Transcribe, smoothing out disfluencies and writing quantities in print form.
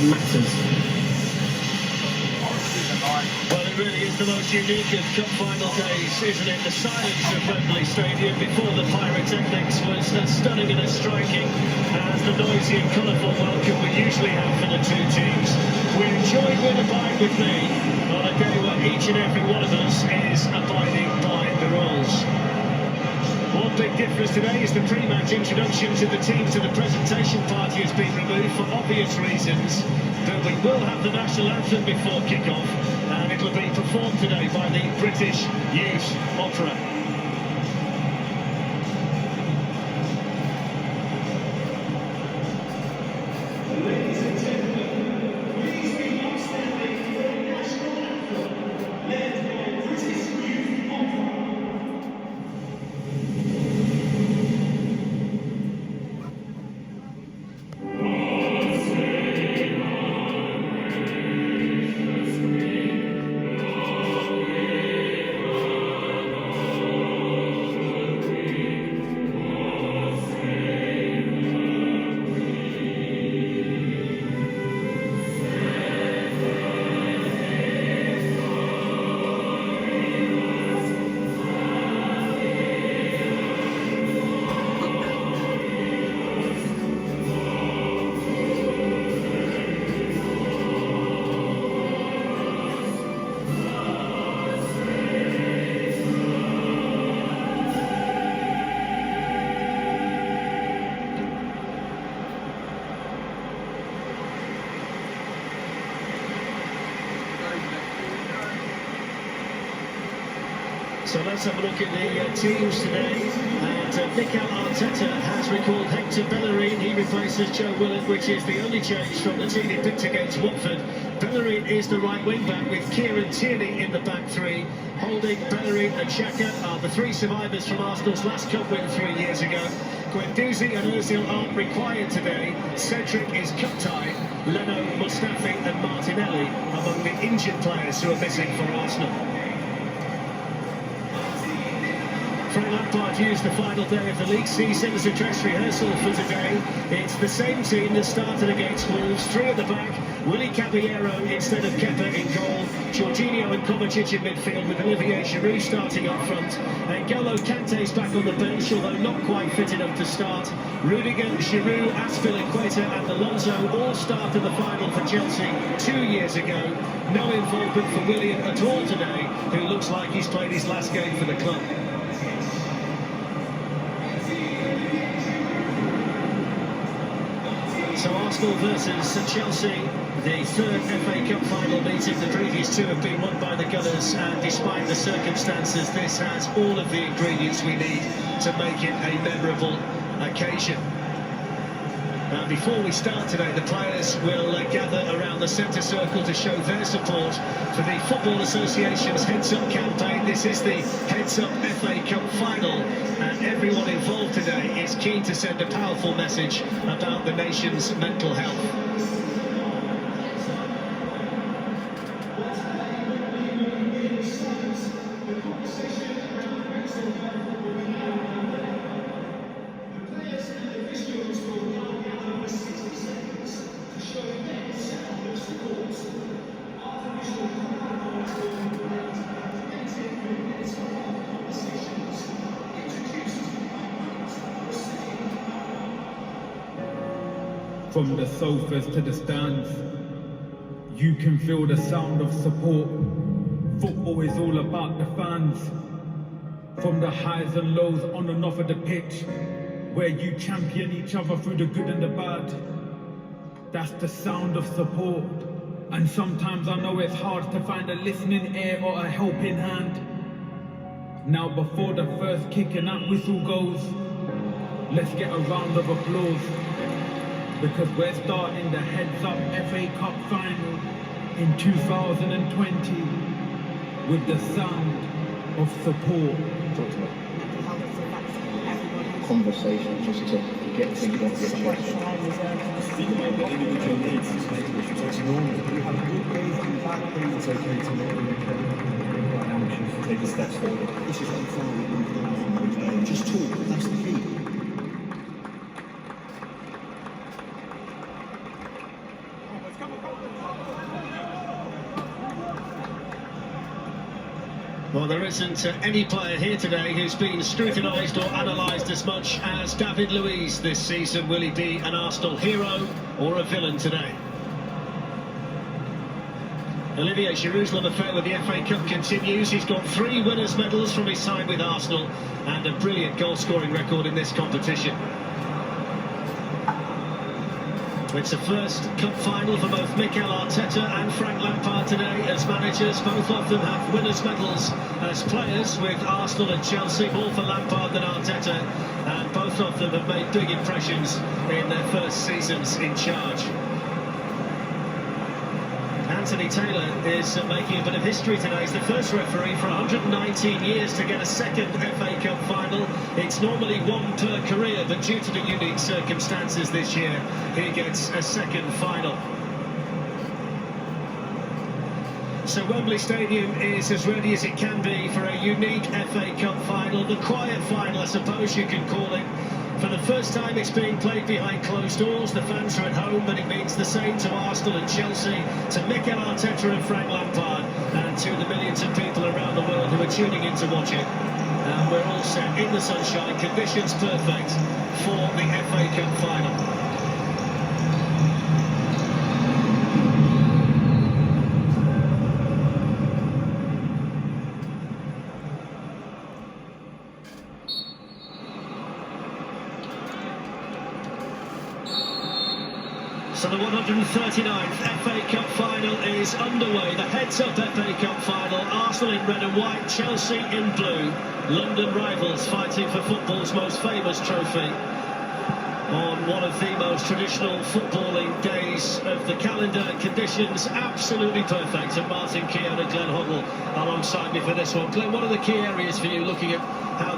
matters. Well, it really is the most unique of cup final days, isn't it? The silence of Wembley Stadium before the pyrotechnics was as stunning and as striking as the noisy and colourful welcome we usually have for the two teams. We enjoyed with Abide With Me on a day where each and every one of us is abiding by the rules. One big difference today is the pre-match introduction to the team to the presentation party has been removed for obvious reasons, but we will have the national anthem before kick-off, and it will be performed today by the British Youth Opera. So let's have a look at the teams today. And Mikel Arteta has recalled Hector Bellerin. He replaces Joe Willock, which is the only change from the team he picked against Watford. Bellerin is the right wing-back with Kieran Tierney in the back three. Holding Bellerin and Xhaka are the three survivors from Arsenal's last cup win 3 years ago. Guendouzi and Ozil aren't required today. Cedric is cup-tied. Leno, Mustafi and Martinelli among the injured players who are missing for Arsenal. Frank Lampard used the final day of the league season as a dress rehearsal for today. It's the same team that started against Wolves, three at the back, Willy Caballero instead of Kepa in goal, Jorginho and Kovacic in midfield with Olivier Giroud starting up front, N'Golo Kante's back on the bench, although not quite fit enough to start. Rudiger, Giroud, Azpilicueta and Alonso all started the final for Chelsea 2 years ago. No involvement for Willian at all today, who looks like he's played his last game for the club. So Arsenal versus Chelsea, the third FA Cup final meeting. The previous two have been won by the Gunners, and despite the circumstances, this has all of the ingredients we need to make it a memorable occasion. Now, before we start today, the players will gather around the centre circle to show their support for the Football Association's Heads Up campaign. This is the Heads Up FA Cup final, and everyone involved today is keen to send a powerful message about the nation's mental health. From the sofas to the stands, you can feel the sound of support. Football is all about the fans. From the highs and lows on and off of the pitch, where you champion each other through the good and the bad. That's the sound of support. And sometimes I know it's hard to find a listening ear or a helping hand. Now before the first kick and that whistle goes, let's get a round of applause. Because we're starting the Heads Up FA Cup final in 2020 with the sound of support. Conversation just to get things off your chest. Think about the individual needs to make it's normal. We have good days and bad days. It's okay to not be quite anxious. Take the steps forward. This is unfolding. Just talk. That's the key. Come on, Well, there isn't any player here today who's been scrutinised or analysed as much as David Luiz this season. Will he be an Arsenal hero or a villain today? Olivier Giroud's love affair with the FA Cup continues. He's got 3 winners' medals from his time with Arsenal and a brilliant goal-scoring record in this competition. It's the first cup final for both Mikel Arteta and Frank Lampard today as managers. Both of them have winners' medals as players with Arsenal and Chelsea, more for Lampard than Arteta, and both of them have made big impressions in their first seasons in charge. Anthony Taylor is making a bit of history today. He's the first referee for 119 years to get a second FA Cup final. It's normally 1 per career, but due to the unique circumstances this year, he gets a second final. So Wembley Stadium is as ready as it can be for a unique FA Cup final. The quiet final, I suppose you can call it. For the first time, it's being played behind closed doors. The fans are at home, but it means the same to Arsenal and Chelsea, to Mikel Arteta and Frank Lampard, and to the millions of people around the world who are tuning in to watch it. And we're all set in the sunshine, conditions perfect for the FA Cup final. So the 139th FA Cup final is underway. The heads-up FA Cup final. Arsenal in red and white, Chelsea in blue. London rivals fighting for football's most famous trophy on one of the most traditional footballing days of the calendar. Conditions absolutely perfect. And Martin Keown and Glenn Hoddle alongside me for this one. Glenn, what are the key areas for you looking at how